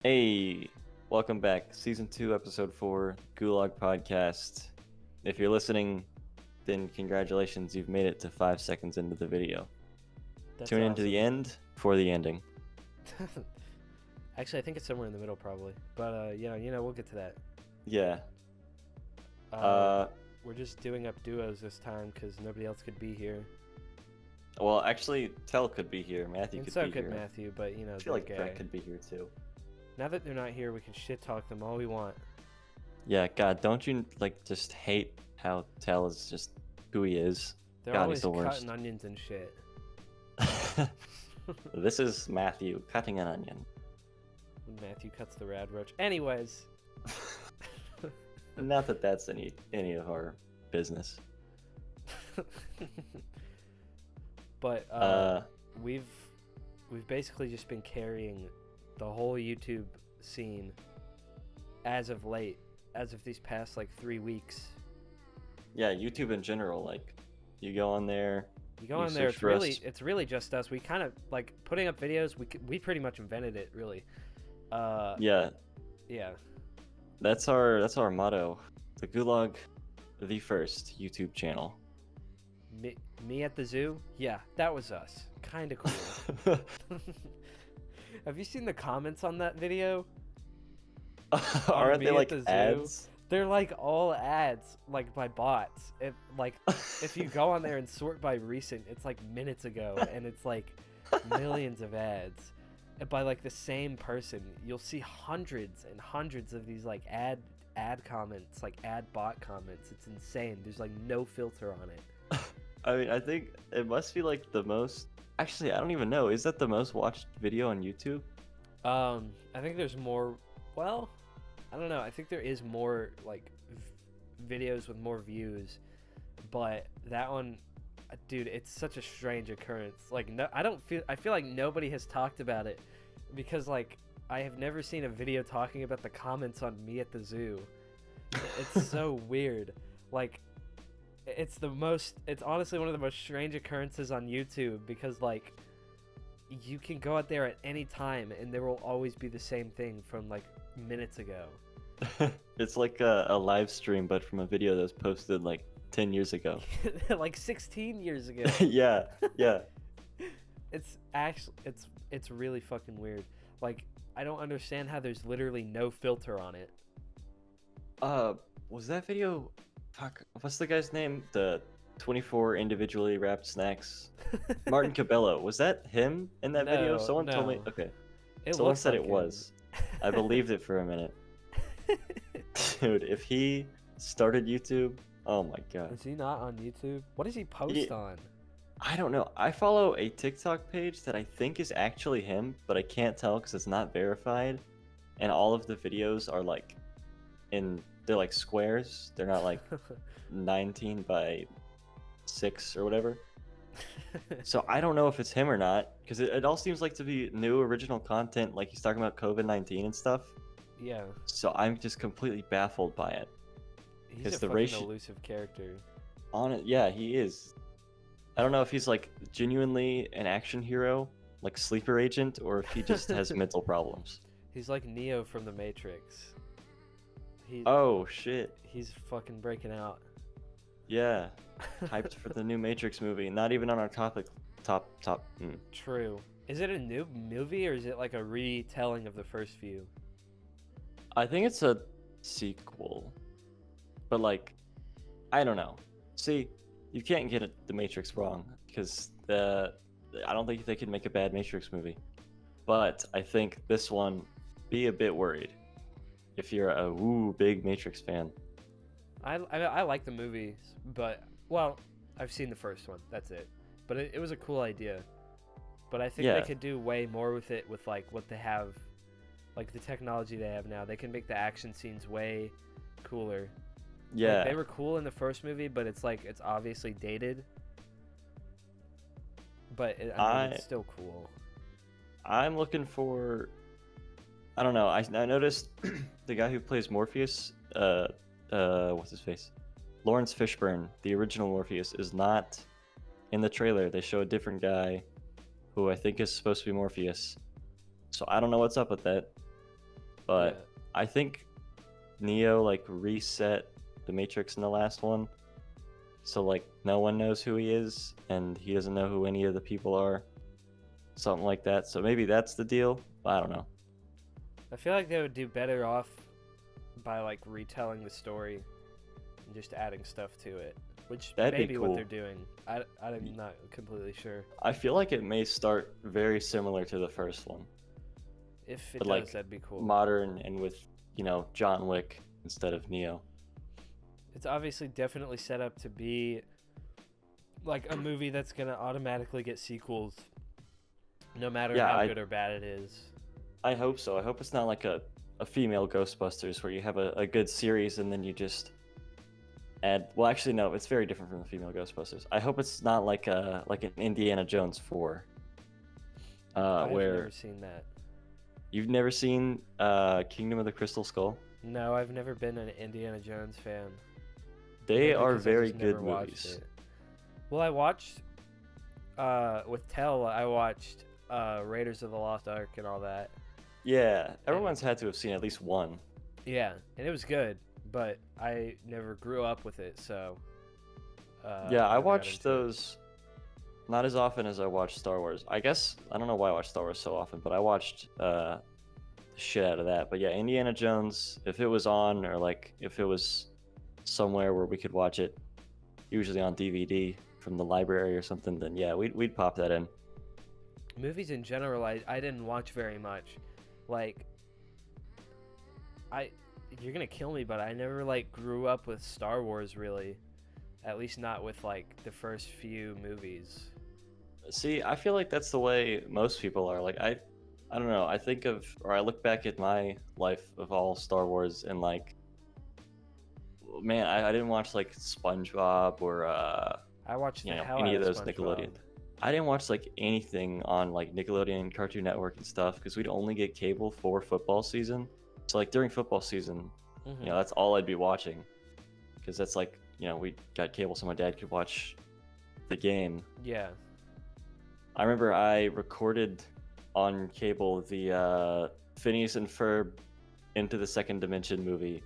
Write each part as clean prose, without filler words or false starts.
Hey, welcome back. Season 2, Episode 4, Gulag Podcast. If you're listening, then congratulations, you've made it to 5 seconds into the video. That's Tune into the end for the ending. Actually, I think it's somewhere in the middle, probably. But we'll get to that. Yeah. We're just doing up duos this time because nobody else could be here. Well, actually, Tell could be here. Matthew And could so be could here. Matthew, but I feel like guy. Brett could be here too. Now that they're not here, we can shit talk them all we want. Yeah, God, don't you just hate how Tell is just who he is? They're God, always he's the worst. cutting onions and shit. This is Matthew cutting an onion. Matthew cuts the rad roach. Anyways. Not that that's any of our business. But we've basically just been carrying the whole YouTube scene as of late, as of these past 3 weeks. Yeah, YouTube in general, you go on there. You go on there, it's really just us. We kind of putting up videos. We pretty much invented it, really. Yeah. Yeah. That's our motto. The Gulag, the first YouTube channel. Me at the zoo? Yeah, that was us. Kind of cool. Have you seen the comments on that video? Aren't they ads? They're all ads, by bots. If you go on there and sort by recent, it's minutes ago, and it's millions of ads. And by the same person, you'll see hundreds and hundreds of these ad comments, ad bot comments. It's insane. There's no filter on it. I mean, I think it must be the most. Actually, I don't even know. Is that the most watched video on YouTube? I think there's more. Well, I don't know. I think there is more videos with more views, but that one, dude, it's such a strange occurrence. I feel like nobody has talked about it because I have never seen a video talking about the comments on Me at the Zoo. It's so weird. It's honestly one of the most strange occurrences on YouTube because you can go out there at any time and there will always be the same thing from minutes ago. It's a live stream, but from a video that was posted 10 years ago. 16 years ago. Yeah. It's really fucking weird. I don't understand how there's literally no filter on it. Was that video? Fuck, what's the guy's name? The 24 individually wrapped snacks. Martin Cabello. Was that him in that video? Someone told me. Okay. Someone said it was. I believed it for a minute. Dude, if he started YouTube, oh my god. Is he not on YouTube? What does he post on? I don't know. I follow a TikTok page that I think is actually him, but I can't tell because it's not verified. And all of the videos are they're squares. They're not 19 by 6 or whatever. So I don't know if it's him or not, because it all seems to be new original content, he's talking about COVID-19 and stuff. Yeah. So I'm just completely baffled by it. He's a fucking elusive character. On it, yeah, he is. I don't know if he's genuinely an action hero, sleeper agent, or if he just has mental problems. He's like Neo from the Matrix. Oh shit. He's fucking breaking out. Yeah. Hyped for the new Matrix movie. Not even on our top. True. Is it a new movie or is it a retelling of the first few? I think it's a sequel. But I don't know. See, you can't get the Matrix wrong because I don't think they could make a bad Matrix movie. But I think this one, be a bit worried if you're a big Matrix fan. I like the movies, but I've seen the first one. That's it. But it was a cool idea. But I think they could do way more with it with what they have, the technology they have now. They can make the action scenes way cooler. Yeah. They were cool in the first movie, but it's it's obviously dated. But it's still cool. I'm looking for. I don't know. I noticed the guy who plays Morpheus. What's his face? Lawrence Fishburne, the original Morpheus, is not in the trailer. They show a different guy, who I think is supposed to be Morpheus. So I don't know what's up with that. but I think Neo like reset the Matrix in the last one, so like no one knows who he is, and he doesn't know who any of the people are, something like that. So maybe that's the deal. I don't know. I feel like they would do better off by like retelling the story and just adding stuff to it, which That'd may be be cool. what they're doing. I'm not completely sure. I feel like it may start very similar to the first one, If it but does, like that'd be cool. modern and with, you know, John Wick instead of Neo. It's obviously definitely set up to be like a movie that's gonna automatically get sequels, no matter how good or bad it is. I hope so. I hope it's not like a female Ghostbusters where you have a good series and then you just add. Well, actually, no. It's very different from the female Ghostbusters. I hope it's not like an Indiana Jones 4. I've Where never seen that. you've never seen Kingdom of the Crystal Skull. No, I've never been an Indiana Jones fan. They Maybe are because I very just never good watched movies. it. Well, I watched with Tell. I watched Raiders of the Lost Ark and all that. Yeah, everyone's had to have seen at least one. Yeah, and it was good, but I never grew up with it, so. Yeah, I never got watched into it. those not as often as I watched Star Wars. I guess I don't know why I watched Star Wars so often, but I watched the shit out of that. But yeah, Indiana Jones, if it was on or like if it was somewhere where we could watch it, usually on DVD from the library or something, then yeah, we'd pop that in. Movies in general, I didn't watch very much. Like, you're gonna kill me, but I never like grew up with Star Wars really. At least not with like the first few movies. See, I feel like that's the way most people are. Like I don't know. I think of, or I look back at my life of all Star Wars and like, man, I didn't watch like SpongeBob or I watched you the know, hell any out of those SpongeBob. Nickelodeon. I didn't watch like anything on like Nickelodeon, Cartoon Network and stuff because we'd only get cable for football season. So like during football season, Mhm. you know, that's all I'd be watching because that's like, you know, we got cable so my dad could watch the game. Yeah. I remember I recorded on cable the Phineas and Ferb Into the Second Dimension movie,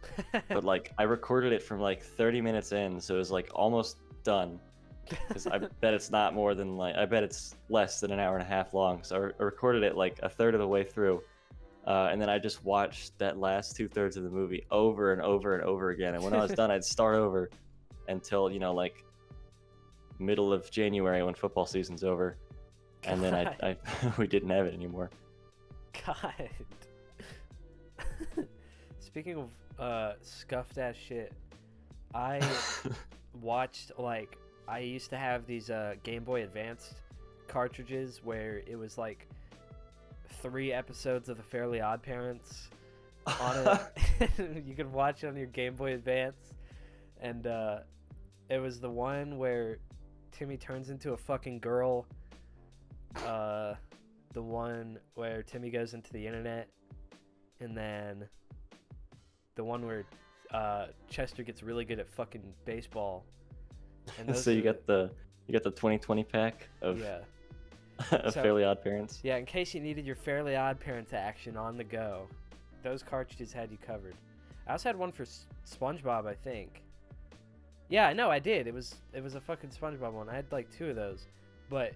but like I recorded it from like 30 minutes in, so it was like almost done. Because I bet it's not more than like, I bet it's less than an hour and a half long. So I recorded it like a third of the way through. And then I just watched that last 2/3 of the movie over and over and over again. And when I was done, I'd start over until, you know, like middle of January when football season's over. And then I we didn't have it anymore. God. Speaking of scuffed ass shit, I watched like I used to have these Game Boy Advanced cartridges where it was like 3 episodes of The Fairly Odd Parents on it. You could watch it on your Game Boy Advance, and it was the one where Timmy turns into a fucking girl. The one where Timmy goes into the internet, and then the one where Chester gets really good at fucking baseball. And So you got the 2020 pack of yeah. of So- Fairly Odd Parents. Yeah, in case you needed your Fairly Odd Parents action on the go, those cartridges had you covered. I also had one for SpongeBob, I think. Yeah, no, I did. It was a fucking SpongeBob one. I had like 2 of those, but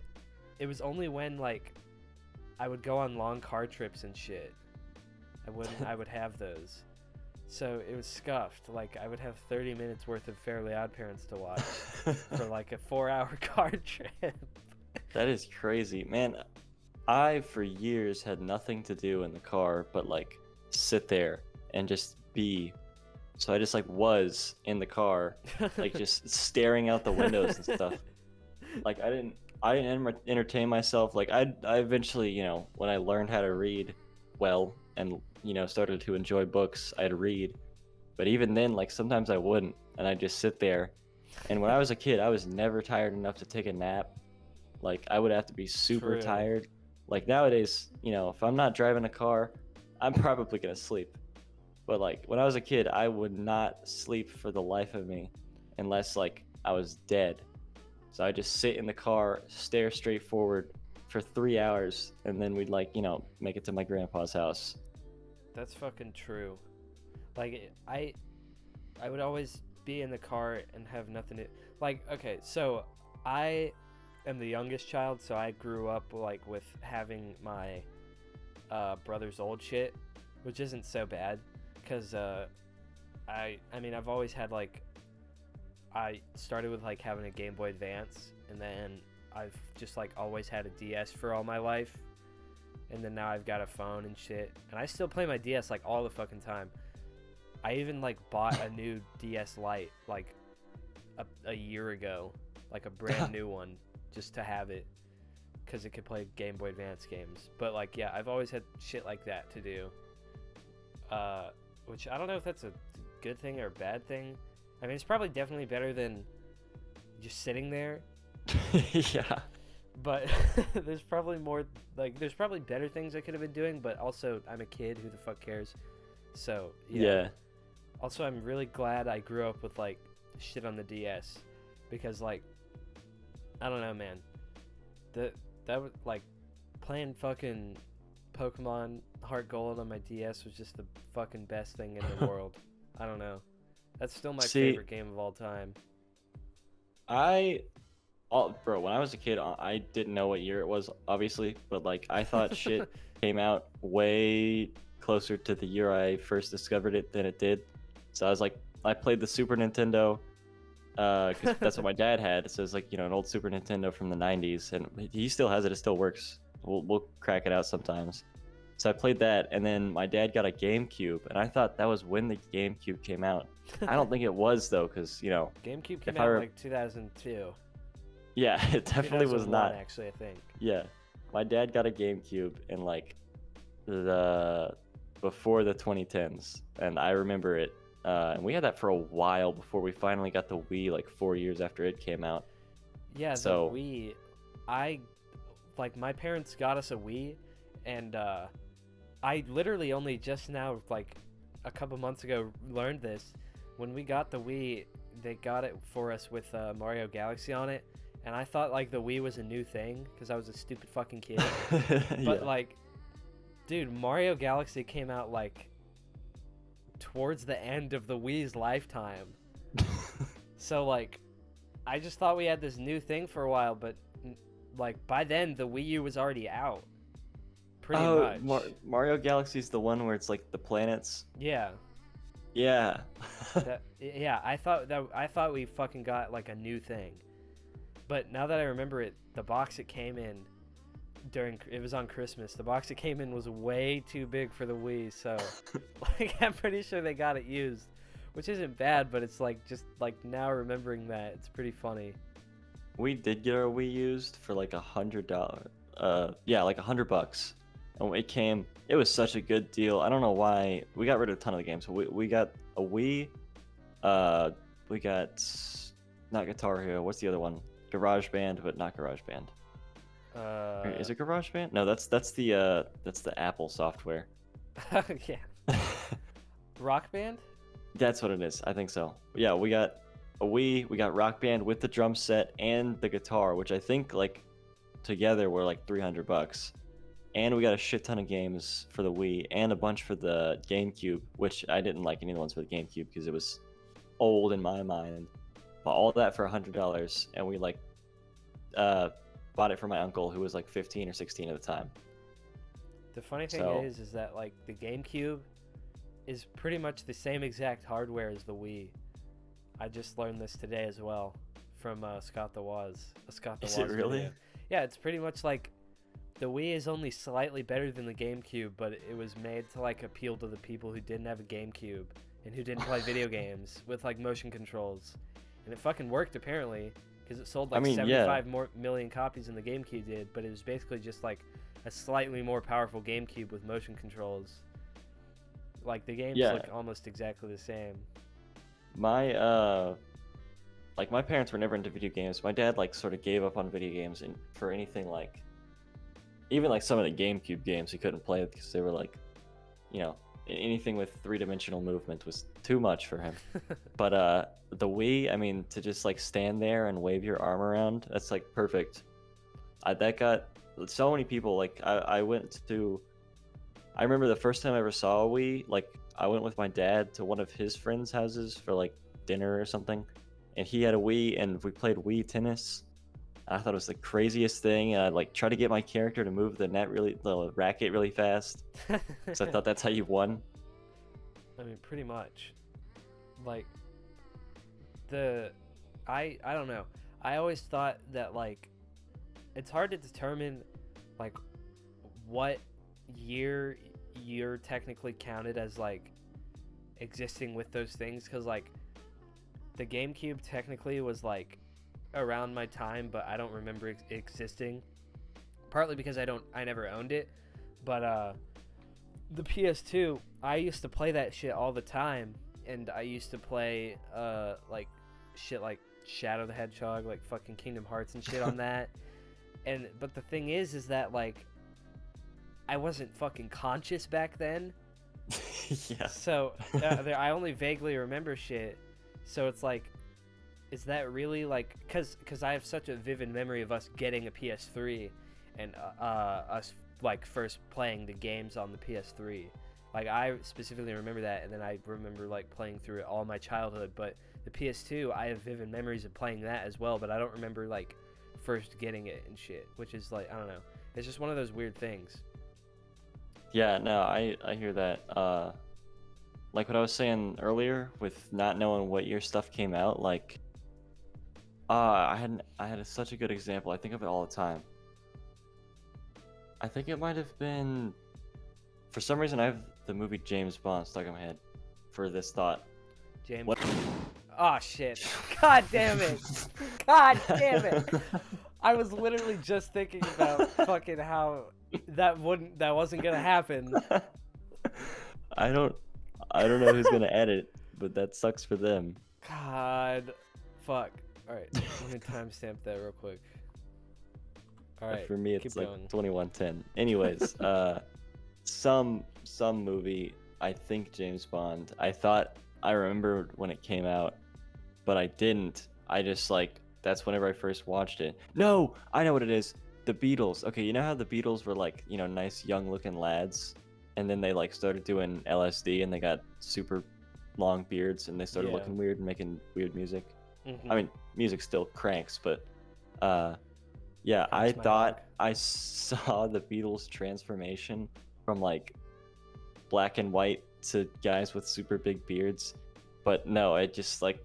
it was only when like I would go on long car trips and shit. I would have those. So it was scuffed. Like I would have 30 minutes worth of Fairly Odd Parents to watch for like a 4-hour car trip. That is crazy, man. I for years had nothing to do in the car but like sit there and just be. So I just like was in the car, like just staring out the windows and stuff. Like I didn't entertain myself. Like I eventually, you know, when I learned how to read well and, you know, started to enjoy books, I'd read. But even then, like sometimes I wouldn't, and I'd just sit there. And when I was a kid, I was never tired enough to take a nap. Like I would have to be super True. tired. Like nowadays, you know, if I'm not driving a car, I'm probably gonna sleep. But like when I was a kid, I would not sleep for the life of me unless like I was dead. So I just sit in the car, stare straight forward for 3 hours, and then we'd like, you know, make it to my grandpa's house. That's fucking true. Like I would always be in the car and have nothing to like. Okay, so I am the youngest child, so I grew up like with having my brother's old shit, which isn't so bad, because I mean I've always had like I started with like having a Game Boy Advance, and then I've just like always had a DS for all my life, and then now I've got a phone and shit, and I still play my DS like all the fucking time. I even like bought a new DS Lite like a year ago, like a brand new one, just to have it, because it could play Game Boy Advance games. But like, yeah, I've always had shit like that to do, which I don't know if that's a good thing or a bad thing. I mean, it's probably definitely better than just sitting there. Yeah. But there's probably more, like, there's probably better things I could have been doing, but also I'm a kid, who the fuck cares? So yeah. Also, I'm really glad I grew up with like shit on the DS, because like, I don't know, man, that was like playing fucking Pokemon Heart Gold on my DS was just the fucking best thing in the world. I don't know, that's still my favorite game of all time. Bro, when I was a kid, I didn't know what year it was, obviously, but like I thought shit came out way closer to the year I first discovered it than it did. So I was like, I played the Super Nintendo, because that's what my dad had. So it's like, you know, an old Super Nintendo from the 90s, and he still has it. It still works. We'll crack it out sometimes. So I played that, and then my dad got a GameCube, and I thought that was when the GameCube came out. I don't think it was, though, because, you know... GameCube came out like 2002. Yeah, it definitely was not. Actually, I think. Yeah. My dad got a GameCube in, like, before the 2010s, and I remember it. And we had that for a while before we finally got the Wii, like 4 years after it came out. Yeah, so the Wii, my parents got us a Wii, and I literally only just now, like a couple months ago, learned this. When we got the Wii, they got it for us with Mario Galaxy on it, and I thought like the Wii was a new thing because I was a stupid fucking kid. But like, dude, Mario Galaxy came out like towards the end of the Wii's lifetime. So like, I just thought we had this new thing for a while, but like by then the Wii U was already out. Pretty much. Mario Galaxy's the one where it's like the planets. Yeah. Yeah. Yeah, I thought we fucking got like a new thing. But now that I remember it, the box it came in it was on Christmas. The box it came in was way too big for the Wii, so like I'm pretty sure they got it used, which isn't bad, but it's like just like now remembering that, it's pretty funny. We did get our Wii used for like $100. Yeah, like $100. And it was such a good deal. I don't know why we got rid of a ton of the games. So we got a Wii. We got not Guitar Hero. What's the other one? GarageBand, but not GarageBand. Is it GarageBand? No, that's the Apple software. Yeah. Rock Band? That's what it is. I think so. Yeah, we got a Wii. We got Rock Band with the drum set and the guitar, which I think like together were like $300. And we got a shit ton of games for the Wii and a bunch for the GameCube, which I didn't like any of the ones for the GameCube because it was old in my mind. But all that for $100, and we like bought it for my uncle, who was like 15 or 16 at the time. The funny thing is that like the GameCube is pretty much the same exact hardware as the Wii. I just learned this today as well from Scott the Woz. Is it really? Video. Yeah, it's pretty much like the Wii is only slightly better than the GameCube, but it was made to like appeal to the people who didn't have a GameCube and who didn't play video games with like motion controls. And it fucking worked apparently, because it sold like 75 million copies than the GameCube did, but it was basically just like a slightly more powerful GameCube with motion controls. Like the games look almost exactly the same. My my parents were never into video games. My dad like sort of gave up on video games, and for anything like even like some of the GameCube games he couldn't play because they were like, you know, anything with three-dimensional movement was too much for him. But the Wii, I mean, to just like stand there and wave your arm around, that's like perfect. That got so many people. Like I I remember the first time I ever saw a Wii, like I went with my dad to one of his friends' houses for like dinner or something, and he had a Wii, and we played Wii tennis. I thought it was the craziest thing, and I like try to get my character to move the racket really fast, because I thought that's how you won. I mean, pretty much. Like, I don't know. I always thought that, like, it's hard to determine, like, what year you're technically counted as, like, existing with those things, because, like, the GameCube technically was, like, around my time, but I don't remember existing, partly because I never owned it. But the PS2, I used to play that shit all the time, and I used to play like shit like Shadow the Hedgehog, like fucking Kingdom Hearts and shit on that. But the thing is that, like, I wasn't fucking conscious back then. Yeah. So I only vaguely remember shit. So it's like, is that really, like, because I have such a vivid memory of us getting a PS3 and us, like, first playing the games on the PS3. Like, I specifically remember that, and then I remember, like, playing through it all my childhood. But the PS2, I have vivid memories of playing that as well, but I don't remember, like, first getting it and shit, which is, like, I don't know. It's just one of those weird things. Yeah, no, I hear that. Like what I was saying earlier with not knowing what year stuff came out, like, I had such a good example. I think of it all the time. I think it might have been, for some reason, I have the movie James Bond stuck in my head for this thought. James. What? Oh, shit. God damn it. God damn it. I was literally just thinking about fucking how that wasn't gonna happen. I don't know who's gonna edit, but that sucks for them. God. Fuck. Alright, let me timestamp that real quick. Alright, for me, it's like going. 2110. Anyways, some movie, I think James Bond. I thought I remembered when it came out, but I didn't. I just, like, that's whenever I first watched it. No, I know what it is. The Beatles. Okay, you know how the Beatles were, like, you know, nice young looking lads, and then they, like, started doing LSD and they got super long beards and they started looking weird and making weird music. Mm-hmm. I mean, music still cranks, but yeah, I thought I saw the Beatles transformation from, like, black and white to guys with super big beards. But no, it just, like,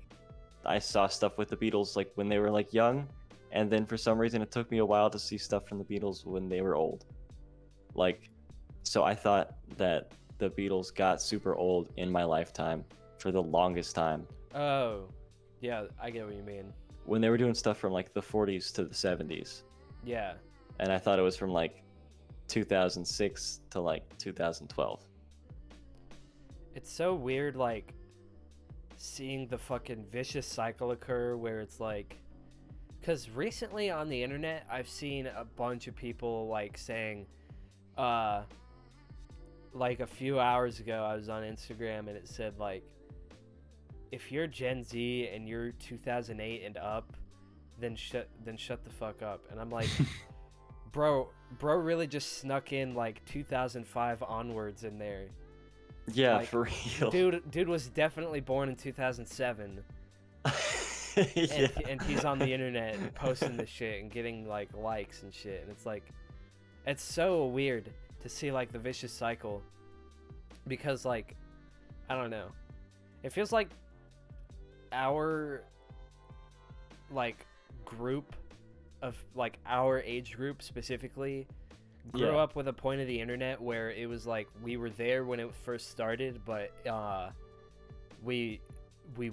I saw stuff with the Beatles, like, when they were, like, young, and then for some reason it took me a while to see stuff from the Beatles when they were old. Like, so I thought that the Beatles got super old in my lifetime for the longest time. Oh, yeah, I get what you mean. When they were doing stuff from, like, the 40s to the 70s. Yeah. And I thought it was from, like, 2006 to, like, 2012. It's so weird, like, seeing the fucking vicious cycle occur where it's like, because recently on the internet I've seen a bunch of people, like, saying, like, a few hours ago I was on Instagram and it said, like, if you're Gen Z and you're 2008 and up, then shut the fuck up. And I'm like, bro really just snuck in, like, 2005 onwards in there. Yeah, like, for real. Dude was definitely born in 2007. Yeah. And he's on the internet and posting this shit and getting, like, likes and shit. And it's like, it's so weird to see, like, the vicious cycle. Because, like, I don't know. It feels like our, like, group of, like, our age group specifically grew up with a point of the internet where it was like we were there when it first started, but we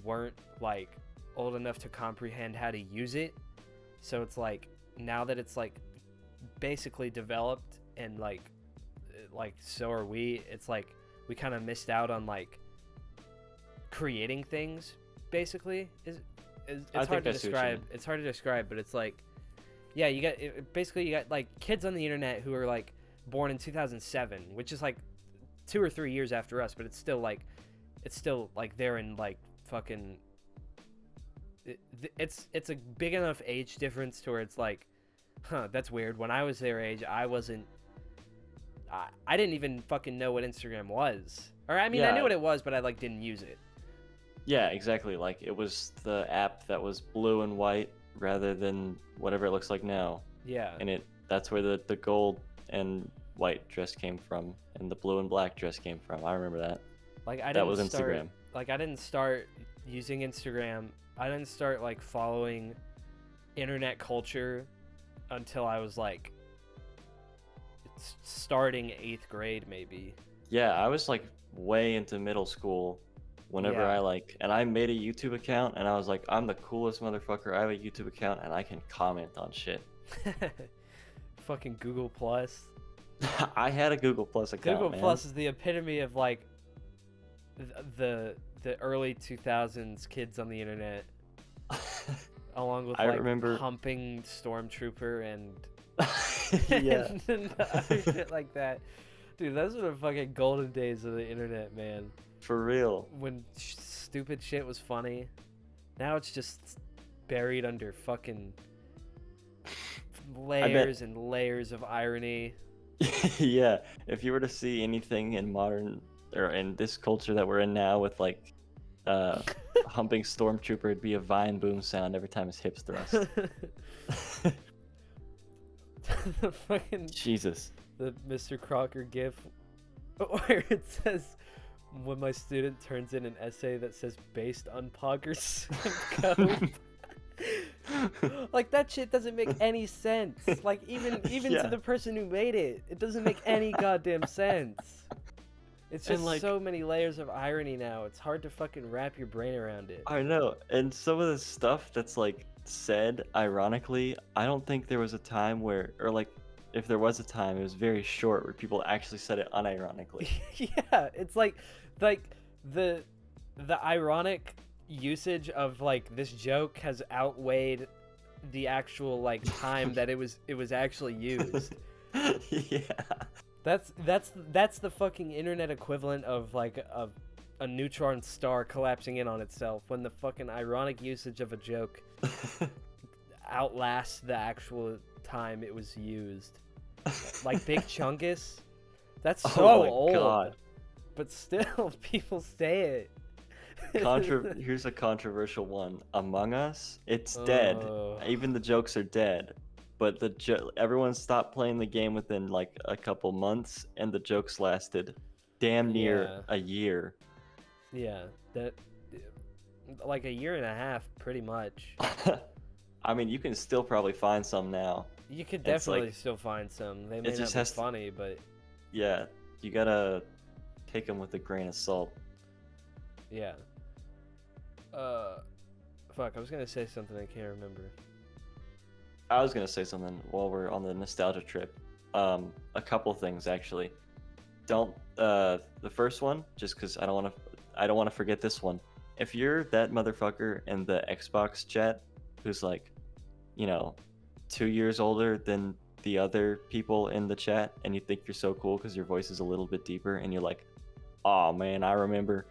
weren't, like, old enough to comprehend how to use it. So it's like, now that it's, like, basically developed and, like so are we, it's like we kind of missed out on, like, creating things, basically. It's hard to describe. It's hard to describe, but it's like, yeah, you got like kids on the internet who are, like, born in 2007, which is, like, 2 or 3 years after us, but it's still like they're in, like, fucking, it's a big enough age difference to where it's like, huh, that's weird. When I was their age, I wasn't I didn't even fucking know what Instagram was. Or I mean, I Yeah. knew what it was, but I like didn't use it. Yeah, exactly. Like it was the app that was blue and white rather than whatever it looks like now. Yeah. And that's where the gold and white dress came from, and the blue and black dress came from. I remember that. Like I That didn't was start, Instagram. Like I didn't start using Instagram. I didn't start like following internet culture until I was like starting 8th grade maybe. Yeah, I was like way into middle school whenever Yeah. and I made a YouTube account, and I was like, I'm the coolest motherfucker. I have a YouTube account and I can comment on shit. Fucking Google Plus. I had a Google Plus account, Google man. Plus is the epitome of like the early 2000s kids on the internet, along with I like remember- humping Stormtrooper and Yeah. and other shit like that. Dude, those were the fucking golden days of the internet, man. For real. When stupid shit was funny. Now it's just buried under fucking layers and layers of irony. Yeah, if you were to see anything in modern or in this culture that we're in now with like humping Stormtrooper, it'd be a Vine boom sound every time his hips thrust. The fucking Jesus. the Mr. Crocker gif where it says, when my student turns in an essay that says based on Pogger's code. Like that shit doesn't make any sense. Like even Yeah. to the person who made it, it doesn't make any goddamn sense. It's And, just like- so many layers of irony now. It's hard to fucking wrap your brain around it. I know, and some of the stuff that's like said ironically, I don't think there was a time where, or like if there was a time, it was very short where people actually said it unironically. Yeah, it's like the ironic usage of like this joke has outweighed the actual like time that it was actually used. Yeah. That's the fucking internet equivalent of like a neutron star collapsing in on itself, when the fucking ironic usage of a joke outlasts the actual time it was used. Like Big Chungus, that's so Oh my old, God. but still people say it. Here's a controversial one. Among Us, it's dead. Oh. Even the jokes are dead. But everyone stopped playing the game within like a couple months, and the jokes lasted damn near Yeah. a year. Yeah, that like a year and a half, pretty much. I mean, you can still probably find some now. You could It's like- definitely still find some. They may just not be has to- funny, but Yeah, you gotta take them with a grain of salt. yeah. Fuck, I was gonna say something I can't remember. I was gonna say something while we're on the nostalgia trip. A couple things actually. Don't the first one, just because I don't want to forget this one. If you're that motherfucker in the Xbox chat who's like, 2 years older than the other people in the chat, and you think you're so cool because your voice is a little bit deeper, and you're like, oh man, I remember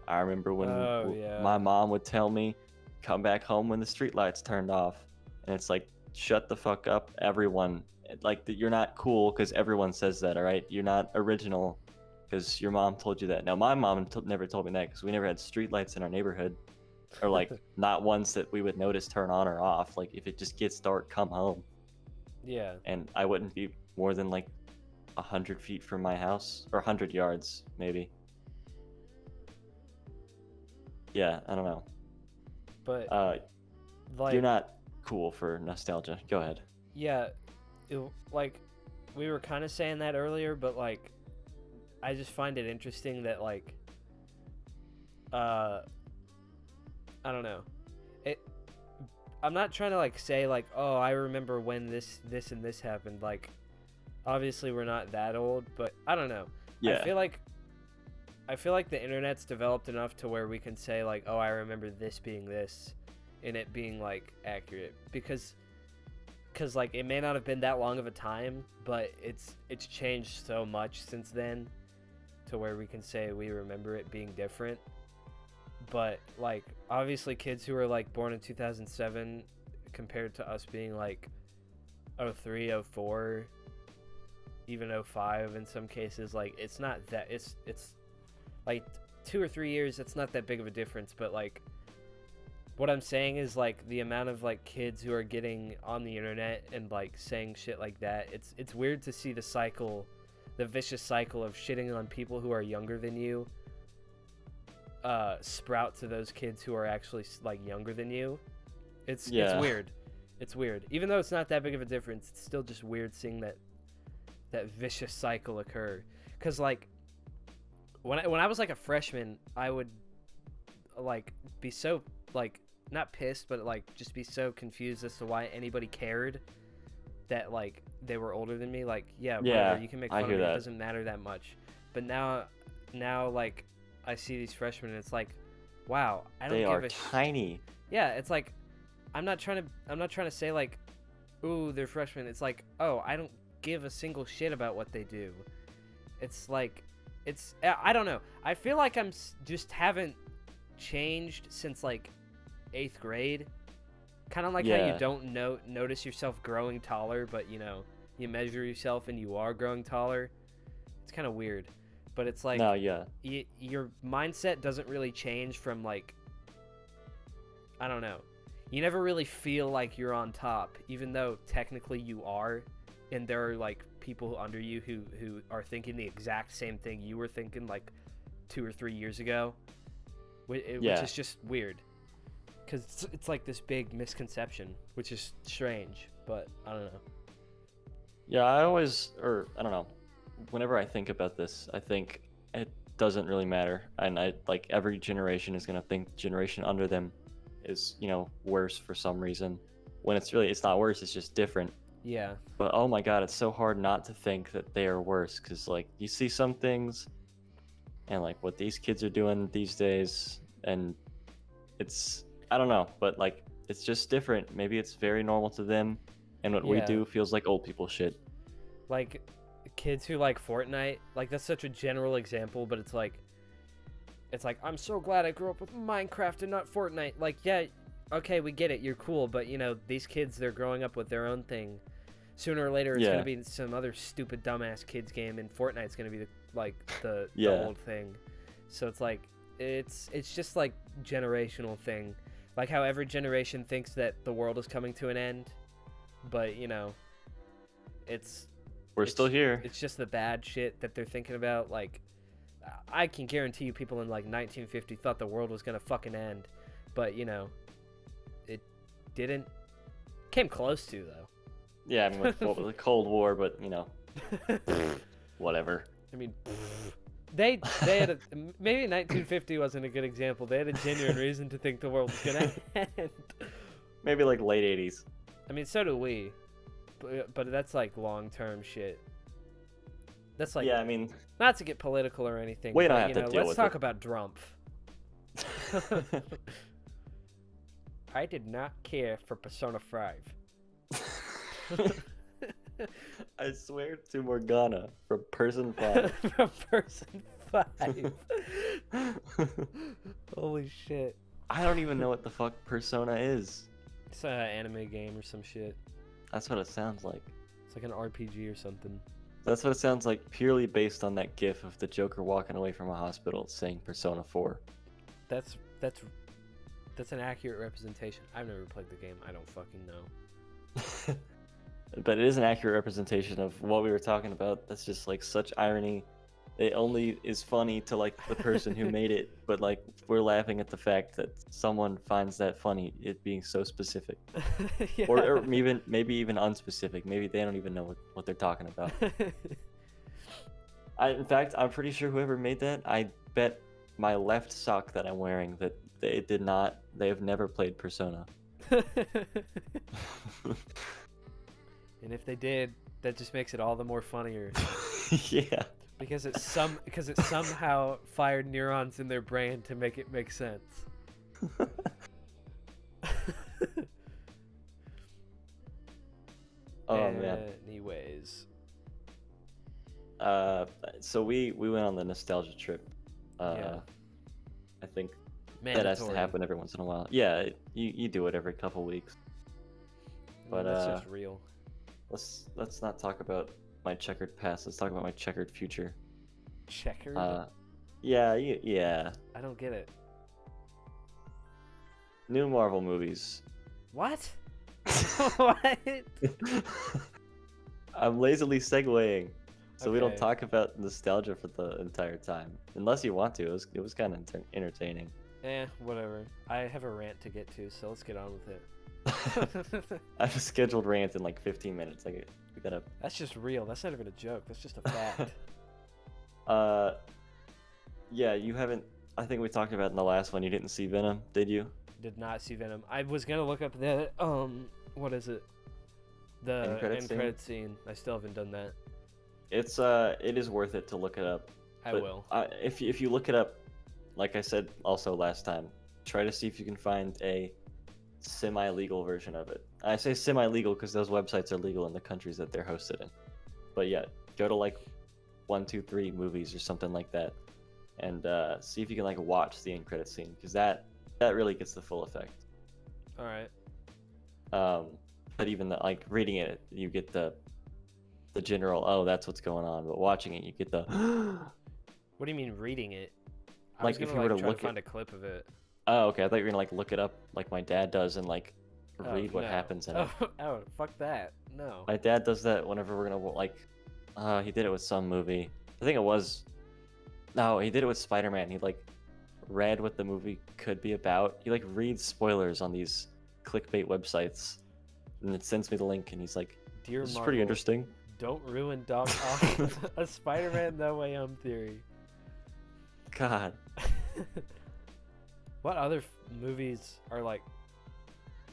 when Oh, yeah. my mom would tell me, come back home when the streetlights turned off, and it's like, shut the fuck up, everyone. Like, you're not cool because everyone says that, all right? You're not original because your mom told you that. Now, my mom never told me that because we never had streetlights in our neighborhood, or like not ones that we would notice turn on or off. Like, if it just gets dark, come home. Yeah. And I wouldn't be more than like 100 feet from my house, or 100 yards maybe. Yeah, I don't know. But like, You're not cool for nostalgia. Go ahead. yeah, like we were kind of saying that earlier, but like I just find it interesting that like I don't know. I'm not trying to like say like, oh, I remember when this and this happened. Like obviously we're not that old, but I don't know. Yeah. I feel like the internet's developed enough to where we can say like, oh, I remember this being this, and it being like accurate, because like it may not have been that long of a time, but it's changed so much since then to where we can say we remember it being different. But like obviously kids who are like born in 2007 compared to us being like 03, 04, even 05 in some cases. Like, it's not that, it's like 2 or 3 years, it's not that big of a difference. But like, what I'm saying is, like, the amount of like kids who are getting on the internet and like saying shit like that, it's weird to see the vicious cycle of shitting on people who are younger than you sprout to those kids who are actually like younger than you. It's weird. It's weird. Even though it's not that big of a difference, it's still just weird seeing that vicious cycle occur. Cause like when I was like a freshman, I would like be so like not pissed, but like just be so confused as to why anybody cared that like they were older than me. Like, whatever, you can make fun of me, it doesn't matter that much. But now like I see these freshmen and it's like, wow, I don't give a tiny. Yeah, it's like I'm not trying to say like, ooh, they're freshmen. It's like, oh, I don't give a single shit about what they do. It's like, I don't know. I feel like I'm just haven't changed since like 8th grade. Kind of like how you don't notice yourself growing taller, but you know, you measure yourself and you are growing taller. It's kind of weird, but it's like, your mindset doesn't really change from like, I don't know. You never really feel like you're on top, even though technically you are, and there are like people under you who are thinking the exact same thing you were thinking like 2 or 3 years ago, which is just weird, because it's like this big misconception, which is strange, but I don't know. Yeah, I don't know. Whenever I think about this, I think it doesn't really matter, and I like every generation is gonna think the generation under them is, you know, worse for some reason, when it's not worse, it's just different. Yeah. But oh my god, it's so hard not to think that they are worse, because like you see some things and like what these kids are doing these days, and it's, I don't know, but like it's just different. Maybe it's very normal to them, and what we do feels like old people shit. Like kids who like Fortnite, like that's such a general example, but it's like I'm so glad I grew up with Minecraft and not Fortnite. Like, yeah, okay, we get it, you're cool, but you know, these kids, they're growing up with their own thing. Sooner or later, it's gonna be some other stupid dumbass kids game, and Fortnite's gonna be the old thing. So it's like it's just like generational thing, like how every generation thinks that the world is coming to an end, but you know, we're still here. It's just the bad shit that they're thinking about. Like, I can guarantee you people in like 1950 thought the world was gonna fucking end, but you know, it didn't. Came close to, though. Yeah, I mean, with the Cold War, but you know, whatever. I mean, they had maybe 1950 wasn't a good example. They had a genuine reason to think the world was gonna end. Maybe like late 80s. I mean, so do we, but that's like long-term shit. That's like, I mean, not to get political or anything. We don't but, have you to know, deal let's with talk it. about Drumpf. I did not care for Persona 5. I swear to Morgana from Person 5. From Person 5. Holy shit. I don't even know what the fuck Persona is. It's an anime game or some shit. That's what it sounds like. It's like an RPG or something. That's what it sounds like, purely based on that gif of the Joker walking away from a hospital saying Persona 4. That's an accurate representation. I've never played the game. I don't fucking know. But it is an accurate representation of what we were talking about. That's just like such irony. It only is funny to like the person who made it, but like we're laughing at the fact that someone finds that funny, it being so specific. Yeah. or maybe even unspecific. Maybe they don't even know what they're talking about. In fact, I'm pretty sure whoever made that, I bet my left sock that I'm wearing that they have never played Persona. And if they did, that just makes it all the more funnier. Yeah. Because it somehow fired neurons in their brain to make it make sense. Oh man. Anyways. So we went on the nostalgia trip. Yeah. I think Mandatory. that has to happen every once in a while. Yeah, you do it every couple weeks. But that's just real. Let's not talk about my checkered past. Let's talk about my checkered future. Checkered? Yeah, yeah. I don't get it. New Marvel movies. What? What? I'm lazily segueing, so we don't Okay. talk about nostalgia for the entire time, unless you want to. It was kind of entertaining. Whatever. I have a rant to get to, so let's get on with it. I have a scheduled rant in like 15 minutes. We gotta. That's just real. That's not even a joke. That's just a fact. Yeah, you haven't. I think we talked about in the last one. You didn't see Venom, did you? Did not see Venom. I was gonna look up the what is it? The end credit scene. I still haven't done that. It is worth it to look it up. I will. If you look it up, like I said also last time, try to see if you can find a semi-legal version of it. I say semi-legal because those websites are legal in the countries that they're hosted in. But yeah, go to like 123 movies or something like that, and see if you can like watch the end credit scene, because that really gets the full effect. All right. But even like reading it, you get the general, oh, that's what's going on. But watching it, you get the What do you mean reading it? I like was if gonna, you were to try look find a clip of it. Oh, okay. I thought you were gonna like look it up like my dad does and like read what no. happens in it. Oh, fuck that. No. My dad does that whenever we're gonna like. He did it with some movie. I think it was. No, he did it with Spider-Man. He like read what the movie could be about. He like reads spoilers on these clickbait websites, and it sends me the link, and he's like, Dear "This is Marvel, pretty interesting." don't ruin a Spider-Man No Way Home theory. God. What other movies are like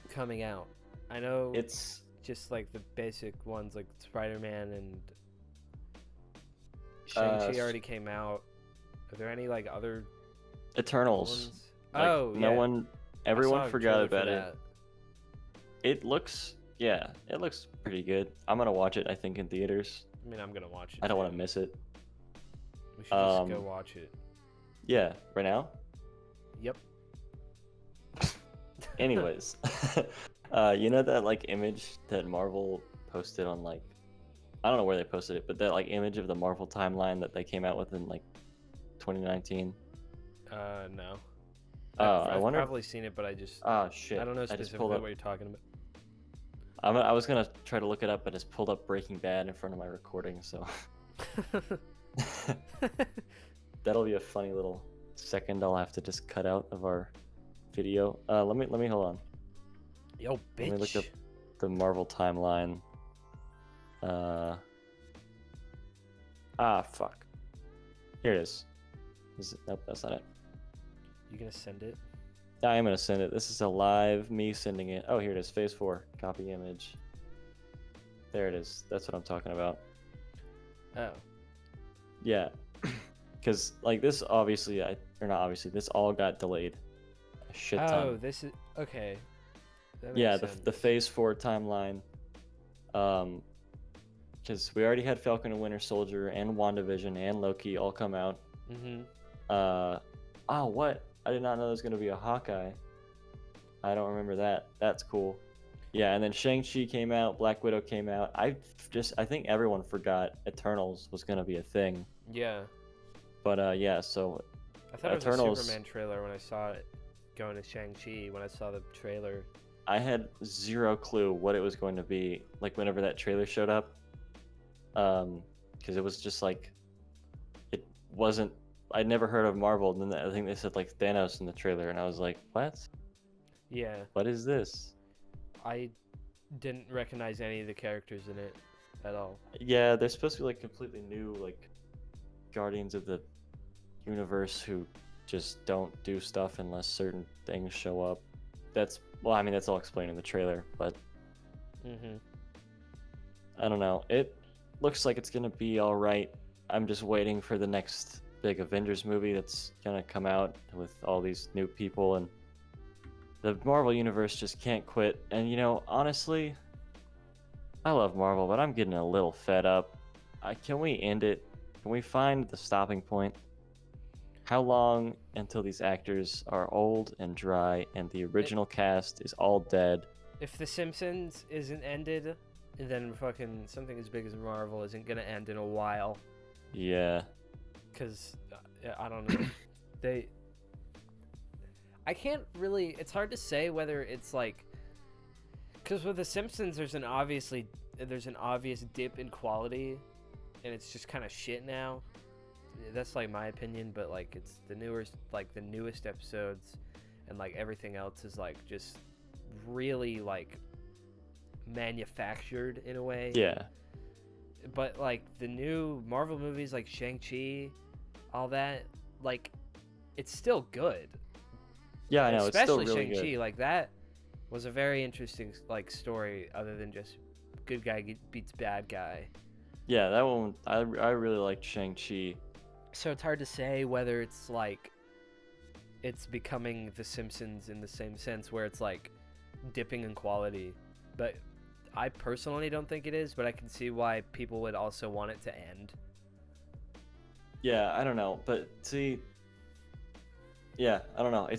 coming out? I know It's just like the basic ones like Spider-Man and Shang-Chi already came out. Are there any like other Eternals. ones? Like, no one. I Everyone saw a forgot trailer for about it. that. It looks pretty good. I'm gonna watch it, I think, in theaters. I mean, I'm gonna watch it. I don't want too. to miss it. We should just go watch it. Yeah, right now. Yep. Anyways, you know that like image that Marvel posted on like, I don't know where they posted it, but that like image of the Marvel timeline that they came out with in like 2019. No. I I've wonder. probably seen it, but I just Oh shit! I don't know I just specifically pulled what up. you're talking about. I was gonna try to look it up, but just pulled up Breaking Bad in front of my recording, so that'll be a funny little second I'll have to just cut out of our video. Let me hold on. Yo, bitch. Let me look up the Marvel timeline. Fuck. Here it is. Nope, that's not it. You gonna send it? I am gonna send it. This is a live me sending it. Oh, here it is. Phase 4. Copy image. There it is. That's what I'm talking about. Oh. Yeah. Because like this obviously, or not obviously, this all got delayed. A shit ton. Oh, this is okay. That makes Yeah, sense. the Phase 4 timeline. Because we already had Falcon and Winter Soldier and WandaVision and Loki all come out. Mm-hmm. What? I did not know there was gonna be a Hawkeye. I don't remember that. That's cool. Yeah, and then Shang-Chi came out, Black Widow came out. I think everyone forgot Eternals was gonna be a thing. Yeah. But yeah, so I thought it was Eternals- a Superman trailer when I saw it going to Shang-Chi when I saw the trailer. I had zero clue what it was going to be, like whenever that trailer showed up. Because it was just like, it wasn't, I'd never heard of Marvel, and then I think they said like Thanos in the trailer, and I was like, what? Yeah. What is this? I didn't recognize any of the characters in it at all. Yeah, they're supposed to be like completely new, like Guardians of the Universe who just don't do stuff unless certain things show up. That's all explained in the trailer, but Mm-hmm. I don't know. It looks like it's gonna be all right. I'm just waiting for the next big Avengers movie that's gonna come out with all these new people, and the Marvel universe just can't quit. And you know, honestly, I love Marvel, but I'm getting a little fed up. Can we end it? Can we find the stopping point? How long until these actors are old and dry and the original cast is all dead? If The Simpsons isn't ended, And then fucking something as big as Marvel isn't gonna end in a while. Yeah. Because I don't know. I can't really. It's hard to say whether it's like. Because with The Simpsons, there's an obvious dip in quality, and it's just kind of shit now. That's like my opinion, but like it's the newest episodes, and like everything else is like just really like manufactured in a way. Yeah. But like the new Marvel movies, like Shang-Chi, all that, like it's still good. Yeah, I know. Especially it's still really Shang-Chi, good. like that was a very interesting like story, other than just good guy beats bad guy. Yeah, that one I really liked Shang-Chi. So it's hard to say whether it's like it's becoming The Simpsons in the same sense where it's like dipping in quality, but I personally don't think it is, but I can see why people would also want it to end. Yeah, I don't know, but see, yeah, I don't know.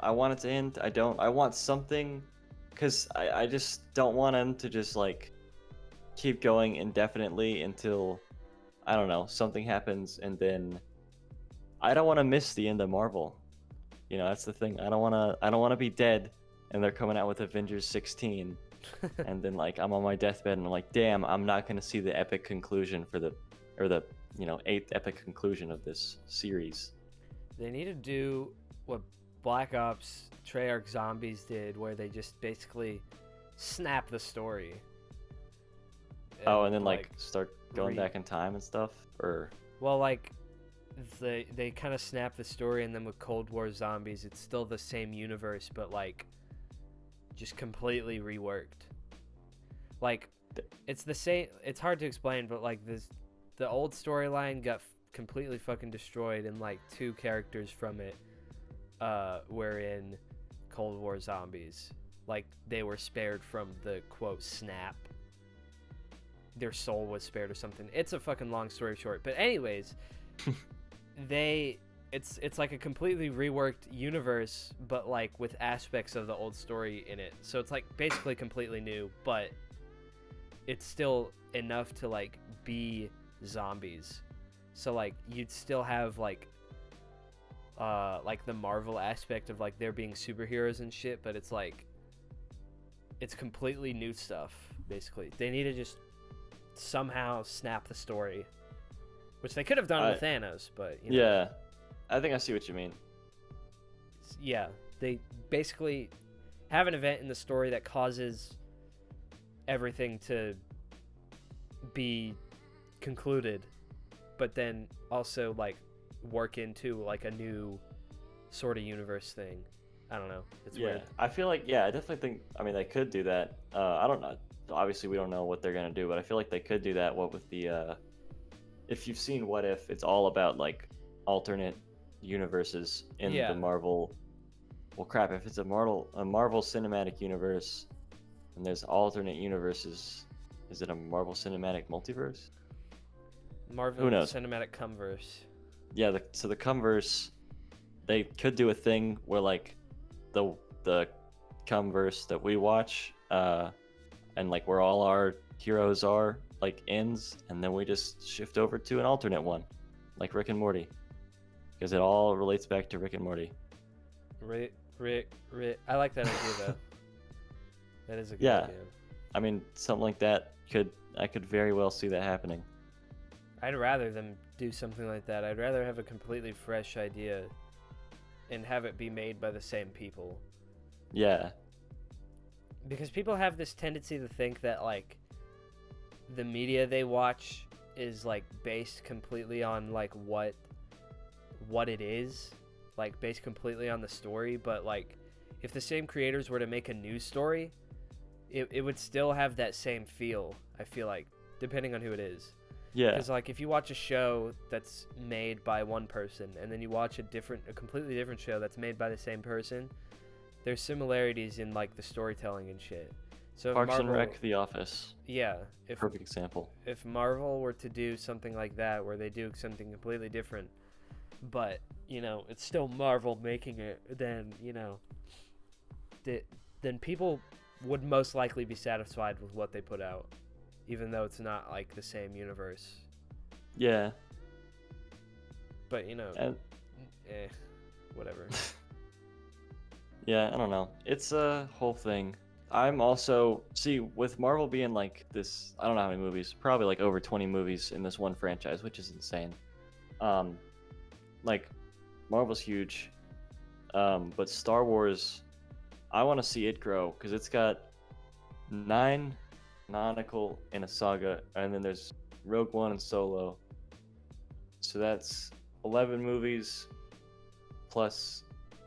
I want it to end. I want something, because I just don't want him to just like keep going indefinitely until, I don't know, something happens, and then I don't want to miss the end of Marvel. You know, that's the thing. I don't want to be dead and they're coming out with Avengers 16 and then like I'm on my deathbed and I'm like, damn, I'm not going to see the epic conclusion for the 8th epic conclusion of this series. They need to do what Black Ops Treyarch Zombies did, where they just basically snap the story. And then like start going back in time and stuff, or well, like they kind of snap the story, and then with Cold War Zombies, it's still the same universe, but like just completely reworked. Like it's the same. It's hard to explain, but like the old storyline got completely fucking destroyed, and like 2 characters from it were in Cold War Zombies. Like they were spared from the quote snap. Their soul was spared or something. It's a fucking long story short. But anyways, it's like a completely reworked universe, but like with aspects of the old story in it. So it's like basically completely new, but it's still enough to like be zombies. So like you'd still have like the Marvel aspect of like there being superheroes and shit, but it's like it's completely new stuff. Basically, they need to just somehow snap the story, which they could have done with Thanos, but you know. Yeah, I think I see what you mean. Yeah, they basically have an event in the story that causes everything to be concluded, but then also like work into like a new sort of universe thing. I don't know. It's weird. I feel like I definitely think. I mean, they could do that. I don't know. Obviously, we don't know what they're gonna do, but I feel like they could do that. What with the if you've seen What If, it's all about like alternate universes in the Marvel. Well, crap. If it's a Marvel Cinematic Universe, and there's alternate universes, is it a Marvel Cinematic Multiverse? Marvel Cinematic Cumverse. Yeah. So the Cumverse, they could do a thing where like the Cumverse that we watch, and like where all our heroes are, like ends, and then we just shift over to an alternate one, like Rick and Morty, because it all relates back to Rick and Morty. Rick. I like that idea though. That is a good idea. I mean, something like that I could very well see that happening. I'd rather them do something like that. I'd rather have a completely fresh idea and have it be made by the same people. Yeah. Because people have this tendency to think that like the media they watch is like based completely on like what it is, like based completely on the story, but like if the same creators were to make a new story, it would still have that same feel, I feel like, depending on who it is. Yeah. Because like if you watch a show that's made by one person and then you watch a completely different show that's made by the same person, there's similarities in like the storytelling and shit. So Parks and Rec, The Office. Yeah. Perfect example. If Marvel were to do something like that, where they do something completely different, but you know it's still Marvel making it, then you know, then people would most likely be satisfied with what they put out. even though it's not like the same universe. Yeah. But you know, And whatever. yeah, I don't know. It's a whole thing. I'm also see with Marvel being like this. I don't know how many movies. Probably like over 20 movies in this one franchise, which is insane. Like Marvel's huge, but Star Wars, I want to see it grow because it's got 9 canonical in a saga, and then there's Rogue One and Solo. So that's 11 movies plus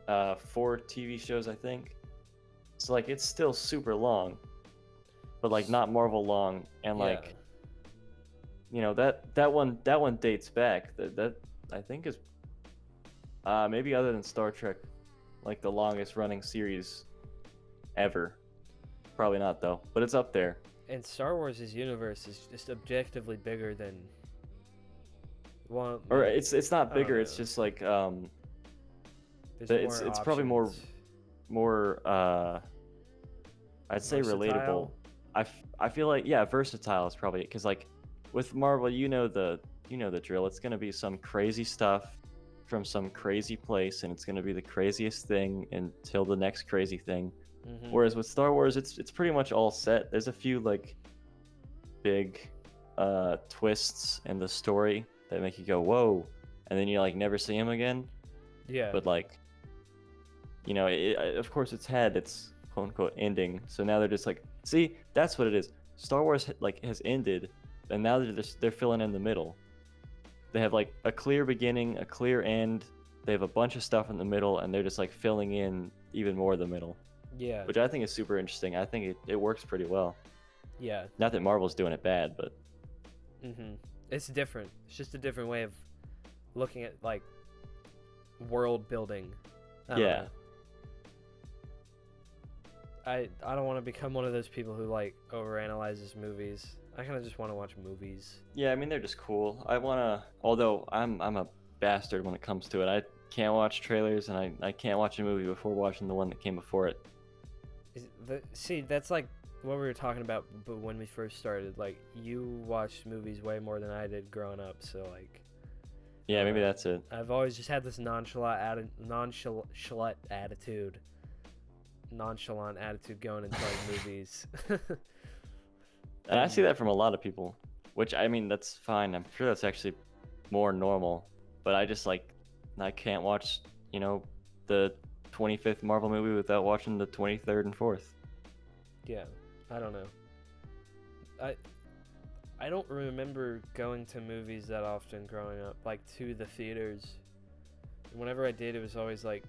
4 TV shows, I think. So like it's still super long, but like not Marvel long, and like you know that one dates back. That I think is maybe other than Star Trek, like the longest running series ever. Probably not though, but it's up there. And Star Wars' universe is just objectively bigger than one. Or it's not bigger. know. It's just like There's it's probably more options. I'd say relatable. Versatile? I feel like versatile is probably because like with Marvel, you know the drill. It's gonna be some crazy stuff from some crazy place, and it's gonna be the craziest thing until the next crazy thing. Mhm. Whereas with Star Wars, it's pretty much all set. There's a few like big twists in the story that make you go whoa, and then you like never see him again. Yeah. But like, you know, of course it's had its quote unquote ending. So now they're just like, see, that's what it is. Star Wars like has ended, and now they're filling in the middle. They have like a clear beginning, a clear end. They have a bunch of stuff in the middle, and they're just like filling in even more of the middle. Yeah. Which I think is super interesting. I think it works pretty well. Yeah. Not that Marvel's doing it bad, but It's different. It's just a different way of looking at like world building. I don't know. I don't want to become one of those people who like overanalyzes movies. I kind of just want to watch movies. Yeah, I mean they're just cool. I wanna, although I'm a bastard when it comes to it. I can't watch trailers, and I can't watch a movie before watching the one that came before it. See, that's like what we were talking about, but when we first started, like you watched movies way more than I did growing up, so like. Yeah, maybe that's it. I've always just had this nonchalant attitude going into like movies. And I see that from a lot of people, which I mean that's fine. I'm sure that's actually more normal, but I just like I can't watch, you know, the 25th Marvel movie without watching the 23rd and 4th. Yeah, I don't know. I don't remember going to movies that often growing up, like to the theaters. Whenever I did, it was always like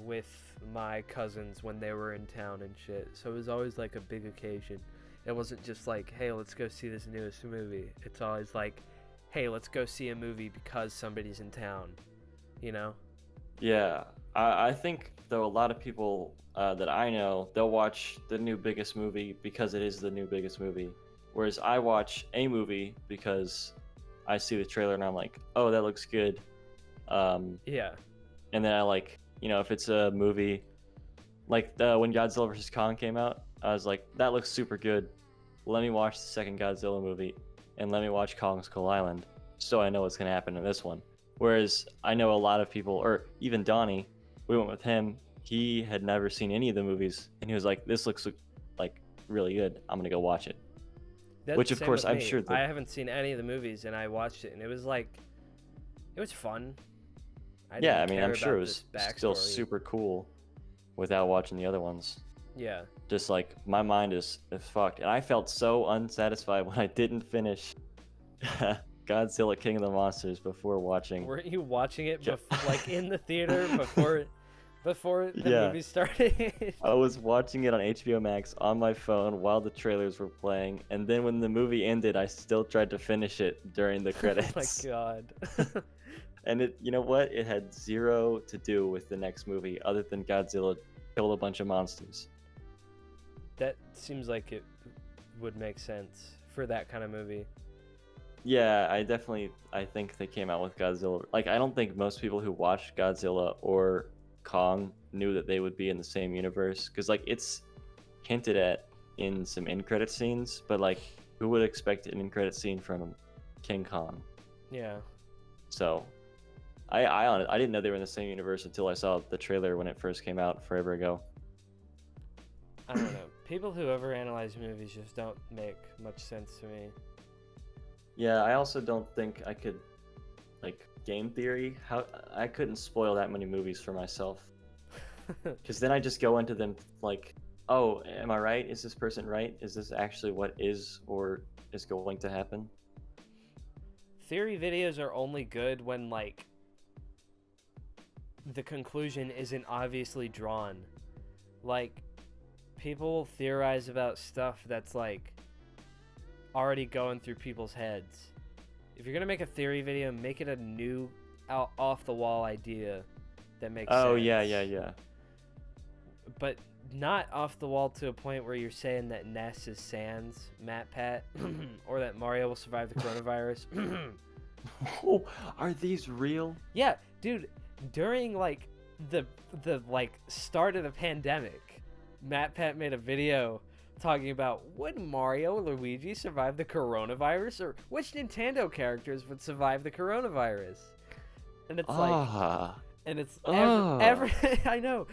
with my cousins when they were in town and shit. So it was always like a big occasion. It wasn't just like, hey, let's go see this newest movie. It's always like, hey, let's go see a movie because somebody's in town, you know? Yeah, I think though a lot of people that I know, they'll watch the new biggest movie because it is the new biggest movie. Whereas I watch a movie because I see the trailer and I'm like, oh, that looks good. Yeah. And then I like, you know, if it's a movie like when Godzilla vs. Kong came out, I was like, that looks super good. Let me watch the second Godzilla movie and let me watch Kong Skull Island so I know what's going to happen in this one. Whereas I know a lot of people, or even Donnie, we went with him. He had never seen any of the movies, and he was like, this looks like really good. I'm going to go watch it. That's Which, the of same course, with I'm me. sure that... I haven't seen any of the movies, and I watched it, and it was like, it was fun. Yeah, I mean, I'm sure it was still super cool without watching the other ones. Yeah. Just like, my mind is fucked. And I felt so unsatisfied when I didn't finish Godzilla King of the Monsters before watching. Weren't you watching it like in the theater before the movie started? I was watching it on HBO Max on my phone while the trailers were playing, and then when the movie ended, I still tried to finish it during the credits. Oh my god. And it, you know what? It had zero to do with the next movie other than Godzilla killed a bunch of monsters. That seems like it would make sense for that kind of movie. Yeah, I think they came out with Godzilla. Like, I don't think most people who watched Godzilla or Kong knew that they would be in the same universe. Because, like, it's hinted at in some end credit scenes, but, like, who would expect an end credit scene from King Kong? Yeah. So, I didn't know they were in the same universe until I saw the trailer when it first came out forever ago. I don't know. People who overanalyze movies just don't make much sense to me. Yeah, I also don't think I could, like, game theory, how I couldn't spoil that many movies for myself. Because then I just go into them like, oh, am I right? Is this person right? Is this actually what is or is going to happen? Theory videos are only good when, like, the conclusion isn't obviously drawn. Like, people will theorize about stuff that's, like, already going through people's heads. If you're gonna make a theory video, make it a new, off-the-wall idea that makes sense. Oh, yeah. But not off the wall to a point where you're saying that Ness is Sans, Pat, or that Mario will survive the coronavirus. Oh, are these real? Yeah, dude. During like the start of the pandemic, Pat made a video talking about would Mario or Luigi survive the coronavirus, or which Nintendo characters would survive the coronavirus. And it's every I know.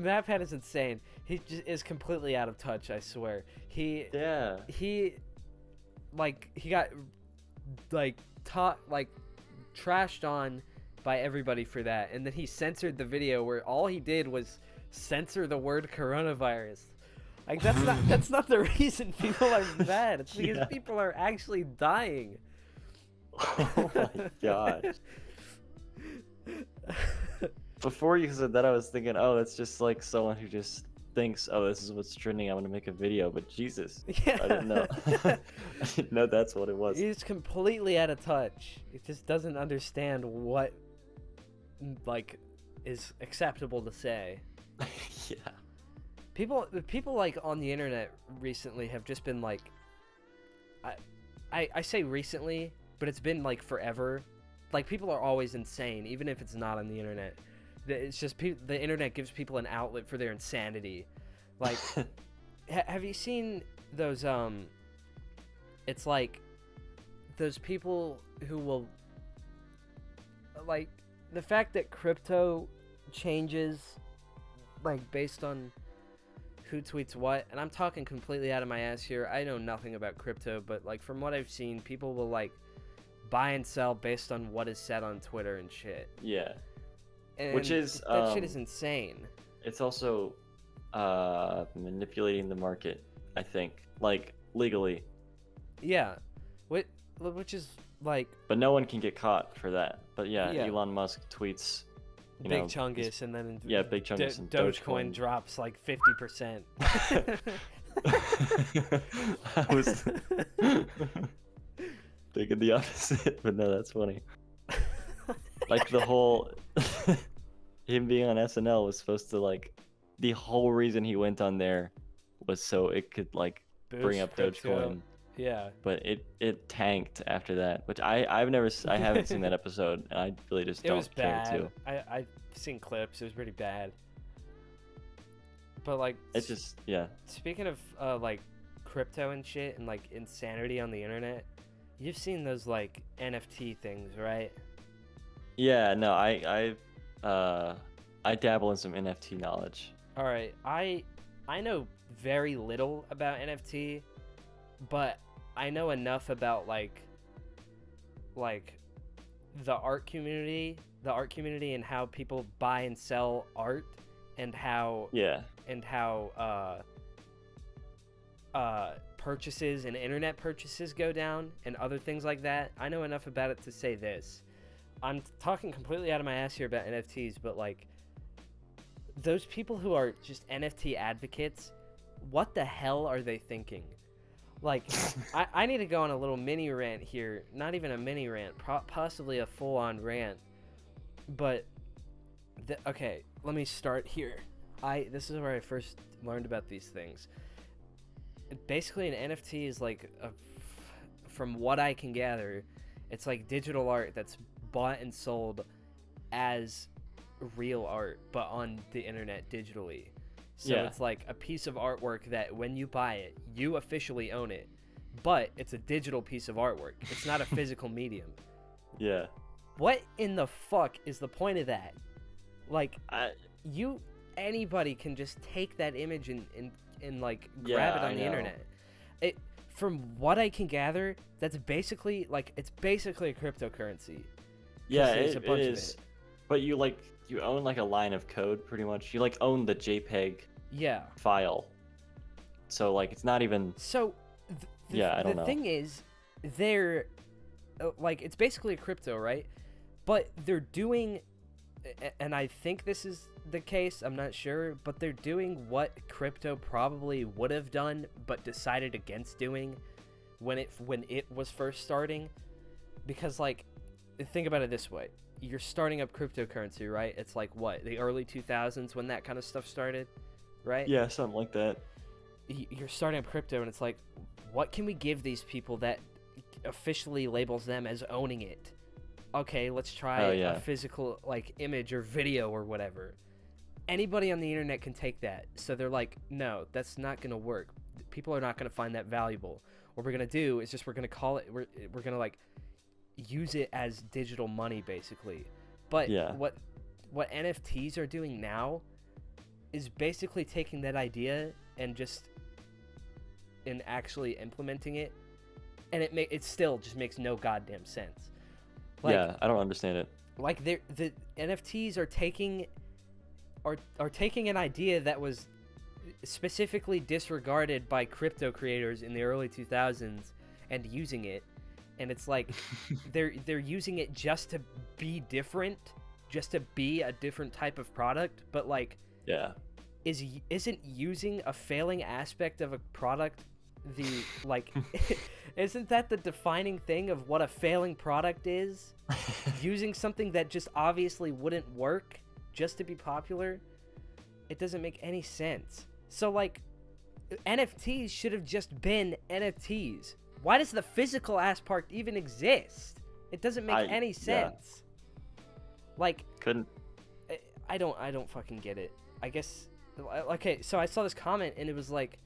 Pat is insane. He just is completely out of touch, I swear. He got trashed on by everybody for that, and then he censored the video where all he did was censor the word coronavirus. Like, that's not the reason people are mad. It's because people are actually dying. Oh my gosh. Before you said that, I was thinking, oh, that's just like someone who just thinks, oh, this is what's trending, I'm gonna make a video. But Jesus, yeah. I didn't know. I didn't know that's what it was. He's completely out of touch. It just doesn't understand what, like, is acceptable to say. Yeah. People like on the internet recently have just been like, I say recently, but it's been like forever. Like, people are always insane, even if it's not on the internet. It's just the internet gives people an outlet for their insanity. Like, have you seen those? It's like those people who will, like, the fact that crypto changes, like, based on who tweets what. And I'm talking completely out of my ass here. I know nothing about crypto, but like from what I've seen, people will like buy and sell based on what is said on Twitter and shit. Yeah. And which is that shit is insane. It's also manipulating the market, I think, like legally. Yeah, which is like. But no one can get caught for that. But yeah. Elon Musk tweets. Big Chungus, and then Big Chungus and Dogecoin drops like 50%. I was thinking the opposite, but no, that's funny. Like the whole him being on SNL was supposed to, like, the whole reason he went on there was so it could like bring up Dogecoin. Yeah. But it tanked after that, which I haven't seen that episode, and I really just don't care to. I've seen clips. It was pretty bad. But like, it's just Speaking of like crypto and shit and like insanity on the internet, you've seen those like NFT things, right? Yeah. No, I dabble in some NFT knowledge. All right, I know very little about NFT, but I know enough about like the art community and how people buy and sell art and how purchases and internet purchases go down and other things like that. I know enough about it to say this. I'm talking completely out of my ass here about NFTs, but like those people who are just NFT advocates, what the hell are they thinking? Like, I need to go on a little mini rant here. Not even a mini rant, possibly a full-on rant. But, okay, let me start here. This is where I first learned about these things. Basically, an NFT is like, from what I can gather, it's like digital art that's bought and sold as real art, but on the internet digitally. So it's like a piece of artwork that when you buy it, you officially own it. but it's a digital piece of artwork. It's not a physical medium. Yeah. What in the fuck is the point of that? Like, I anybody can just take that image and like Yeah, grab it on I the know. internet. It, from what I can gather, that's basically like, it's basically a cryptocurrency. Yeah, there's a it bunch of is. it. But you own like a line of code pretty much. You like own the JPEG Yeah. file. So like it's not even So, Yeah, I don't know. The thing is, they're like, it's basically a crypto, right? But they're doing, and I think this is the case, I'm not sure, but they're doing what crypto probably would have done, but decided against doing when it was first starting. Because, like, think about it this way: you're starting up cryptocurrency, right? It's like what, the early 2000s when that kind of stuff started, right? Yeah, something like that. You're starting up crypto, and it's like, what can we give these people that officially labels them as owning it? Okay, let's try yeah. a physical, like, image or video or whatever. Anybody on the internet can take that. So they're like, no, that's not going to work. People are not going to find that valuable. What we're going to do is just, we're going to call it, we're going to, like, use it as digital money, basically. But Yeah. what NFTs are doing now is basically taking that idea and actually implementing it, and it still just makes no goddamn sense. Like, Yeah, I don't understand it. like the NFTs are taking an idea that was specifically disregarded by crypto creators in the early 2000s and using it, and it's like they're using it just to be different, just to be a different type of product, but like, Yeah. isn't using a failing aspect of a product the, like, isn't that the defining thing of what a failing product is? Using something that just obviously wouldn't work just to be popular? It doesn't make any sense. So, like, NFTs should have just been NFTs. Why does the physical aspect even exist? It doesn't make any sense. Like, Couldn't. I don't fucking get it. I guess, okay, so I saw this comment and it was like,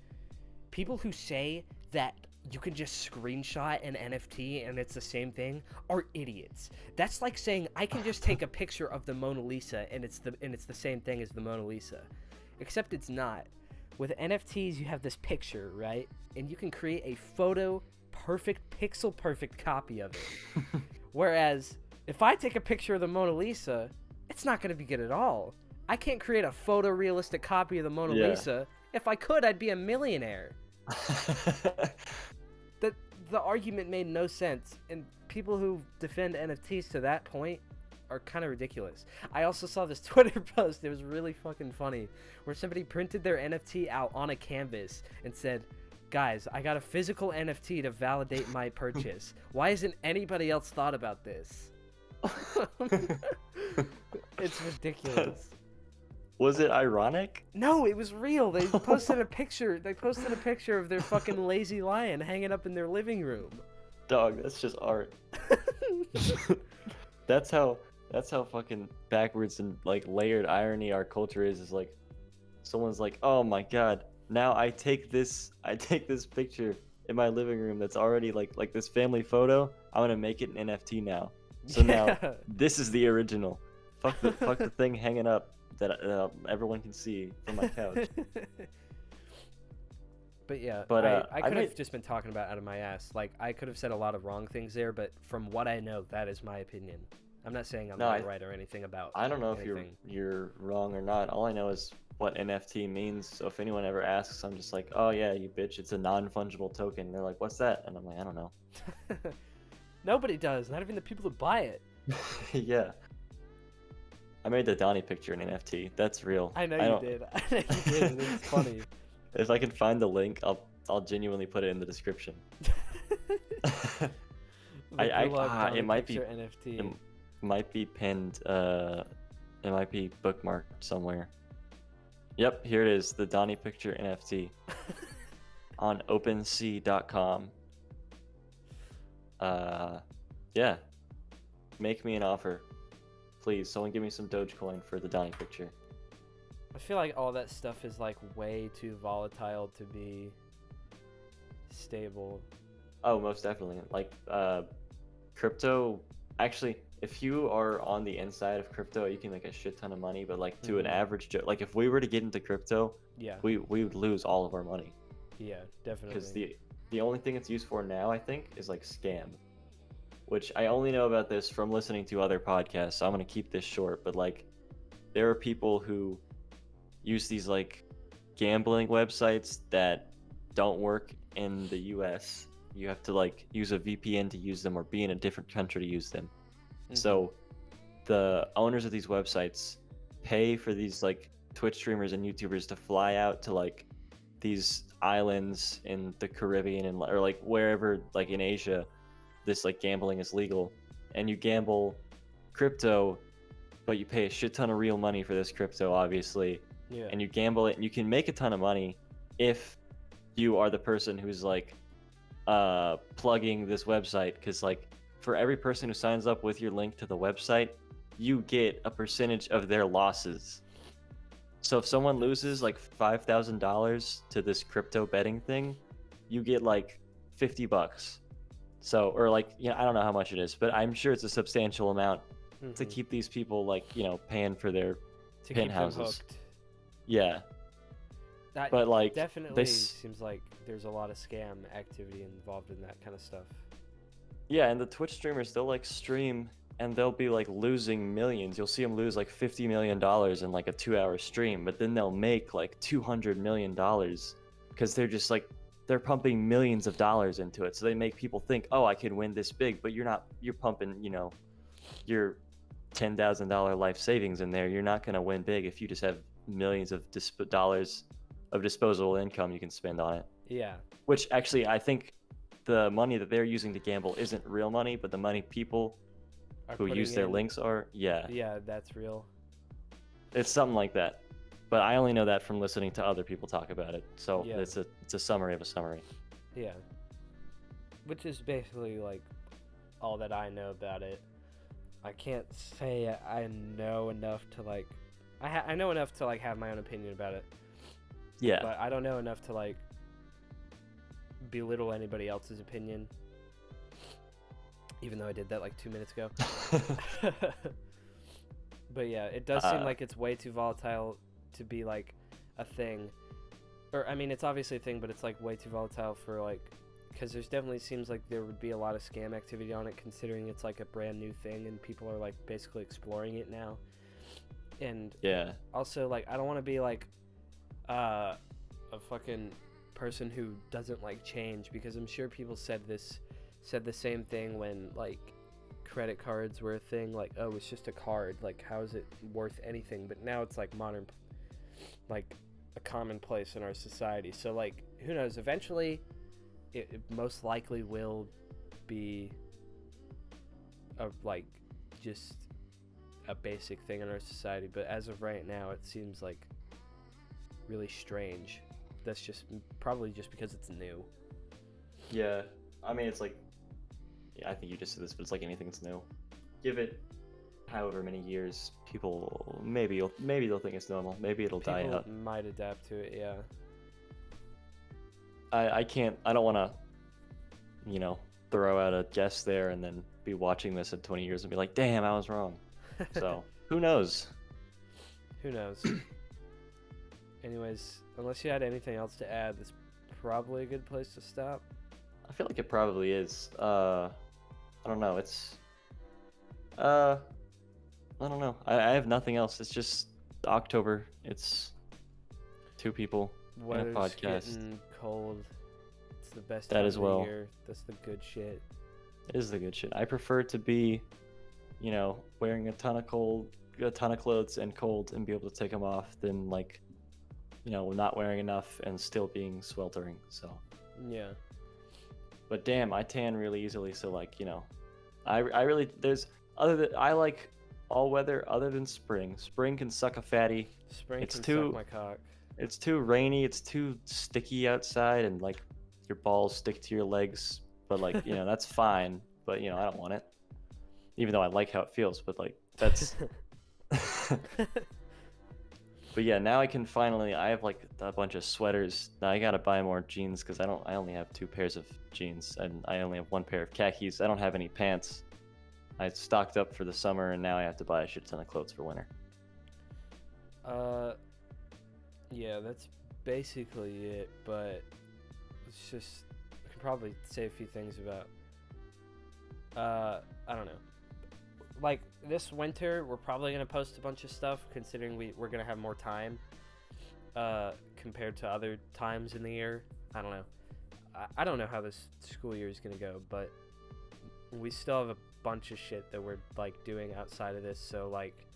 people who say that you can just screenshot an NFT and it's the same thing are idiots. That's like saying I can just take a picture of the Mona Lisa and it's the same thing as the Mona Lisa. Except it's not. With NFTs, you have this picture, right? And you can create a pixel perfect copy of it. Whereas if I take a picture of the Mona Lisa, it's not going to be good at all. I can't create a photorealistic copy of the Mona Lisa. If I could, I'd be a millionaire. The argument made no sense, and people who defend NFTs to that point are kind of ridiculous. I also saw this Twitter post, it was really fucking funny, where somebody printed their NFT out on a canvas and said, guys, I got a physical NFT to validate my purchase. Why hasn't anybody else thought about this? It's ridiculous. Was it ironic? No, it was real. They posted a picture. They posted a picture of their fucking lazy lion hanging up in their living room. Dog, that's just art. That's how fucking backwards and like layered irony our culture is like, someone's like, "Oh my god, now I take this picture in my living room that's already like this family photo. I'm going to make it an NFT now." So now this is the original. Fuck the thing hanging up that everyone can see from my couch. But yeah, But I could have just been talking about out of my ass. Like, I could have said a lot of wrong things there, but from what I know, that is my opinion. I'm not saying I'm not right or anything about I don't know anything. if you're wrong or not. All I know is what NFT means. So if anyone ever asks, I'm just like, "Oh yeah, you bitch, it's a non-fungible token." And they're like, "What's that?" And I'm like, "I don't know." Nobody does, not even the people that buy it. Yeah. I made the Donnie picture an NFT. That's real. I know you did. I know you did, and it's funny. If I can find the link, I'll genuinely put it in the description. It might be NFT. It might be pinned. It might be bookmarked somewhere. Yep, here it is. The Donnie picture NFT on OpenSea.com. Yeah. Make me an offer, please. Someone give me some Dogecoin for the Donnie picture. I feel like all that stuff is like way too volatile to be stable. Oh, most definitely. Like crypto, actually, if you are on the inside of crypto, you can make a shit ton of money, but like to an average Joe, like if we were to get into crypto, Yeah. we would lose all of our money. Yeah, Because definitely. the only thing it's used for now, I think, is like scam, which I only know about this from listening to other podcasts, so I'm gonna keep this short. But like, there are people who use these like gambling websites that don't work in the US. You have to like use a VPN to use them or be in a different country to use them. So the owners of these websites pay for these like Twitch streamers and YouTubers to fly out to like these islands in the Caribbean and or like wherever like in Asia this like gambling is legal, and you gamble crypto, but you pay a shit ton of real money for this crypto, obviously. Yeah. And you gamble it, and you can make a ton of money if you are the person who's like plugging this website, because like for every person who signs up with your link to the website, you get a percentage of their losses. So if someone loses like $5,000 to this crypto betting thing, you get like $50. So, or like, you know, I don't know how much it is, but I'm sure it's a substantial amount to keep these people like, you know, paying for their to penthouses. keep them hooked. Yeah. That But like definitely seems like there's a lot of scam activity involved in that kind of stuff. Yeah, and the Twitch streamers, they'll like stream and they'll be like losing millions. You'll see them lose like $50 million in like a 2-hour stream, but then they'll make like $200 million because they're just like, they're pumping millions of dollars into it. So they make people think, oh, I can win this big, but you're not, you're pumping, you know, your $10,000 life savings in there. You're not going to win big if you just have millions of dollars of disposable income you can spend on it. Yeah. Which actually, I think the money that they're using to gamble isn't real money, but the money people who use their links are. Yeah. Yeah, that's real. It's something like that. But I only know that from listening to other people talk about it. So Yeah. it's a summary of a summary. Yeah. Which is basically like all that I know about it. I can't say I know enough to like I know enough to like have my own opinion about it. Yeah. But I don't know enough to like belittle anybody else's opinion. Even though I did that like 2 minutes ago. But yeah, it does seem like it's way too volatile to be like a thing. Or I mean, it's obviously a thing, but it's like way too volatile for like, because there's definitely seems like there would be a lot of scam activity on it, considering it's like a brand new thing and people are like basically exploring it now. And yeah. Also, like, I don't want to be like a fucking person who doesn't like change, because I'm sure people said the same thing when like credit cards were a thing, like, oh, it's just a card, like how is it worth anything? But now it's like modern, like a commonplace in our society. So like, who knows, eventually it most likely will be a like just a basic thing in our society, but as of right now it seems like really strange. That's just probably just because it's new. Yeah. I mean, it's like, yeah, I think you just said this, but it's like anything that's new. Give it however many years, people maybe they'll think it's normal. Maybe it'll die out. People might adapt to it, yeah. I don't want to, you know, throw out a guess there and then be watching this in 20 years and be like, damn, I was wrong. So who knows? Who knows? Anyways, unless you had anything else to add, this is probably a good place to stop. I feel like it probably is. I don't know. It's I don't know. I have nothing else. It's just October. It's two people in a podcast. Getting cold. It's the best That time as of well. the year. That's the good shit. It is the good shit. I prefer to be, you know, wearing a ton of clothes and cold and be able to take them off than like, you know, not wearing enough and still being sweltering. So Yeah. but damn, I tan really easily. So like, you know, I really I like all weather other than spring. Spring can suck a fatty. Spring It's can too- suck my cock. It's too rainy. It's too sticky outside, and like your balls stick to your legs. But like, you know, that's fine. But you know, I don't want it. Even though I like how it feels. But like, that's But yeah, now I can finally. I have like a bunch of sweaters. Now I gotta buy more jeans because I don't. I only have 2 pairs of jeans, and I only have 1 pair of khakis. I don't have any pants. I stocked up for the summer, and now I have to buy a shit ton of clothes for winter. Yeah, that's basically it. But it's just I can probably say a few things about. I don't know. Like this winter, we're probably gonna post a bunch of stuff, considering we're gonna have more time, compared to other times in the year. I don't know. I don't know how this school year is gonna go, but we still have a bunch of shit that we're like doing outside of this. So like,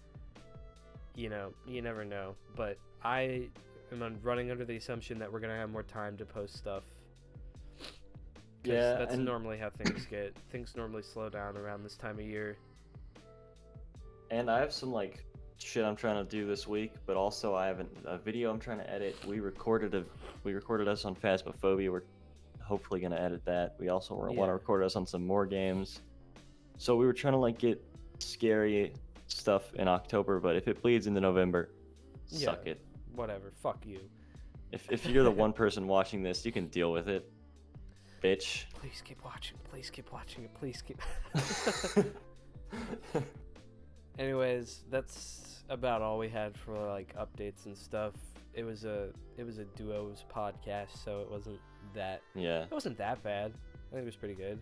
you know, you never know. But I am running under the assumption that we're gonna have more time to post stuff. Yeah, that's and normally how things get. Things normally slow down around this time of year. And I have some like shit I'm trying to do this week, but also I have a video I'm trying to edit. We recorded us on Phasmophobia. We're hopefully gonna edit that. We also want to record us on some more games. So we were trying to like get scary stuff in October, but if it bleeds into November, suck it. Whatever. Fuck you. If you're the one person watching this, you can deal with it, bitch. Please keep watching. Please keep watching it. Please keep. Anyways, that's about all we had for like updates and stuff. It was a duos podcast, so it wasn't that bad. I think it was pretty good.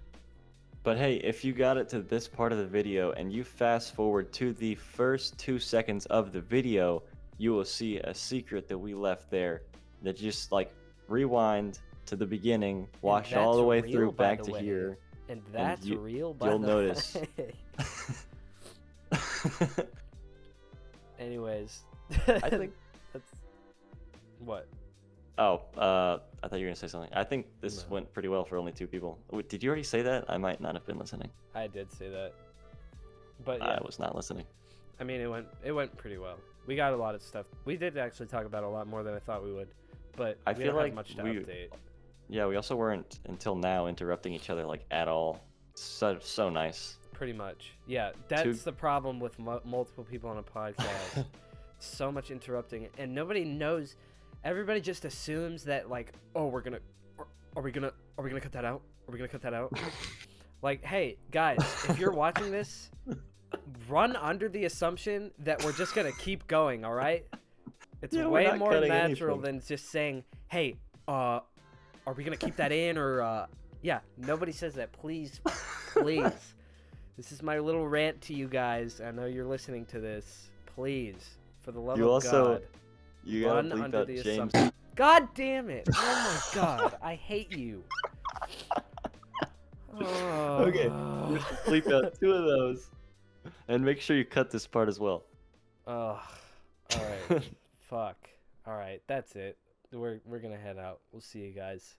But hey, if you got it to this part of the video and you fast forward to the first 2 seconds of the video, you will see a secret that we left there. That just like rewind to the beginning, watch it all the way through back to here. And that's real, by you'll the notice. way. Anyways, I think that's what. Oh, I thought you were gonna say something. I think this went pretty well for only 2 people. Wait, did you already say that? I might not have been listening. I did say that, but yeah. I was not listening. I mean, it went pretty well. We got a lot of stuff. We did actually talk about a lot more than I thought we would, but I we feel don't like have much to update. Yeah, we also weren't until now interrupting each other like at all. So nice. Pretty much. Yeah, that's the problem with multiple people on a podcast. So much interrupting, and nobody knows. Everybody just assumes that like, oh, are we gonna cut that out? Are we gonna cut that out? Like, hey guys, if you're watching this, run under the assumption that we're just gonna keep going. All right? It's way more natural than just saying, hey, are we gonna keep that in or yeah? Nobody says that. Please. This is my little rant to you guys. I know you're listening to this. Please, for the love of God, you run gotta under bleep the out James. assumption. God damn it! Oh my God, I hate you. Okay, you have to bleep out 2 of those, and make sure you cut this part as well. All right. Fuck. All right, that's it. We're gonna head out. We'll see you guys.